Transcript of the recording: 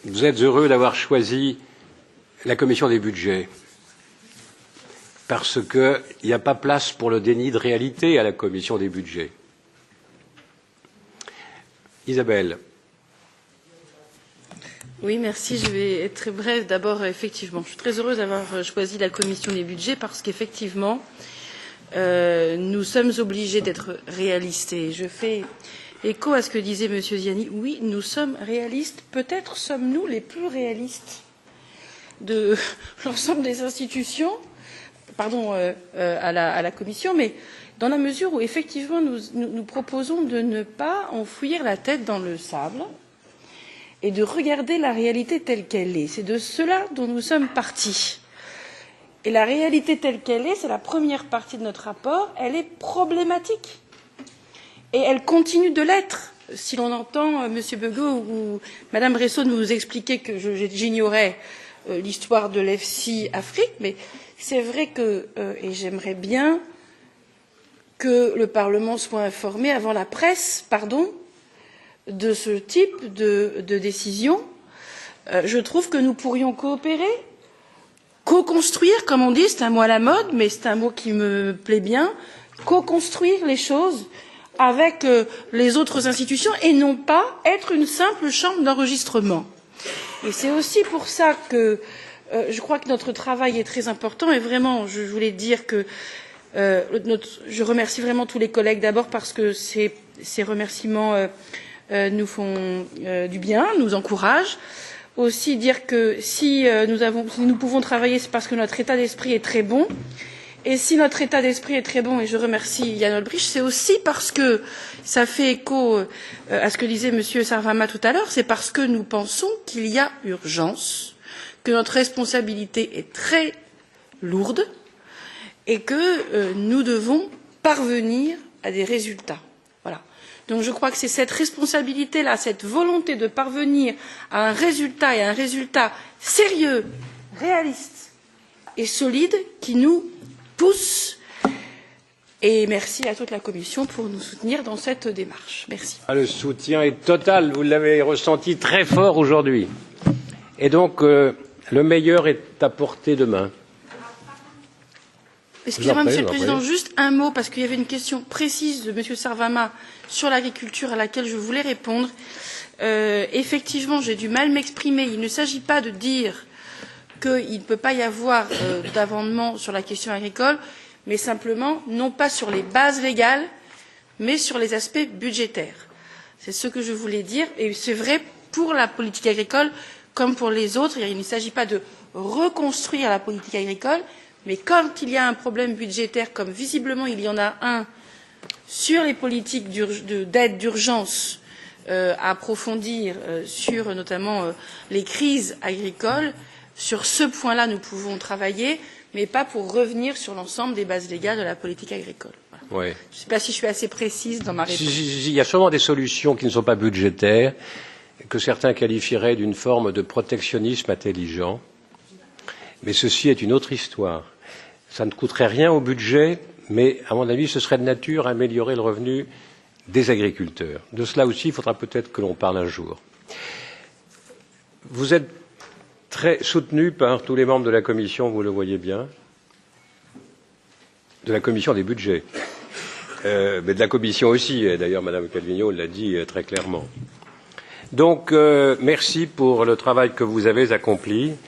vous êtes heureux d'avoir choisi la commission des budgets parce qu'il n'y a pas place pour le déni de réalité à la commission des budgets. Isabelle. Oui, merci. Je vais être très brève. D'abord, effectivement, je suis très heureuse d'avoir choisi la commission des budgets parce qu'effectivement, nous sommes obligés d'être réalistes. Et je fais écho à ce que disait M. Ziani. Oui, nous sommes réalistes. Peut-être sommes-nous les plus réalistes de l'ensemble des institutions, pardon, à la Commission, mais dans la mesure où, effectivement, nous proposons de ne pas enfouir la tête dans le sable et de regarder la réalité telle qu'elle est. C'est de cela dont nous sommes partis. Et la réalité telle qu'elle est, c'est la première partie de notre rapport, elle est problématique. Et elle continue de l'être. Si l'on entend M. Begot ou Mme Bressot nous expliquer que j'ignorais l'histoire de l'EFSI Afrique, mais c'est vrai que, et j'aimerais bien que le Parlement soit informé avant la presse, pardon, de ce type de décision. Je trouve que nous pourrions coopérer, co-construire, comme on dit, c'est un mot à la mode, mais c'est un mot qui me plaît bien, co-construire les choses avec les autres institutions et non pas être une simple chambre d'enregistrement. Et c'est aussi pour ça que je crois que notre travail est très important et vraiment, je voulais dire que je remercie vraiment tous les collègues d'abord parce que ces remerciements nous font du bien, nous encouragent. Aussi dire que si nous pouvons travailler, c'est parce que notre état d'esprit est très bon. Et si notre état d'esprit est très bon, et je remercie Yann Olbricht, c'est aussi parce que ça fait écho à ce que disait M. Sarvamaa tout à l'heure, c'est parce que nous pensons qu'il y a urgence, que notre responsabilité est très lourde et que nous devons parvenir à des résultats. Voilà. Donc je crois que c'est cette responsabilité-là, cette volonté de parvenir à un résultat et à un résultat sérieux, réaliste et solide qui nous pousse. Et merci à toute la Commission pour nous soutenir dans cette démarche. Merci. Le soutien est total, vous l'avez ressenti très fort aujourd'hui. Et donc, le meilleur est à portée de main. Excusez-moi, Monsieur le Président, juste un mot, parce qu'il y avait une question précise de M. Sarvamaa sur l'agriculture à laquelle je voulais répondre. Effectivement, j'ai du mal m'exprimer. Il ne s'agit pas de dire qu'il ne peut pas y avoir d'amendement sur la question agricole, mais simplement, non pas sur les bases légales, mais sur les aspects budgétaires. C'est ce que je voulais dire, et c'est vrai pour la politique agricole comme pour les autres. Il ne s'agit pas de reconstruire la politique agricole, mais quand il y a un problème budgétaire, comme visiblement il y en a un sur les politiques d'aide d'urgence à approfondir, sur notamment les crises agricoles, sur ce point-là, nous pouvons travailler, mais pas pour revenir sur l'ensemble des bases légales de la politique agricole. Voilà. Ouais. Je ne sais pas si je suis assez précise dans ma réponse. Il y a sûrement des solutions qui ne sont pas budgétaires, que certains qualifieraient d'une forme de protectionnisme intelligent. Mais ceci est une autre histoire. Ça ne coûterait rien au budget, mais à mon avis, ce serait de nature à améliorer le revenu des agriculteurs. De cela aussi, il faudra peut-être que l'on parle un jour. Vous êtes très soutenu par tous les membres de la Commission, vous le voyez bien, de la Commission des budgets, mais de la Commission aussi, d'ailleurs Mme Calvino l'a dit très clairement. Donc, merci pour le travail que vous avez accompli.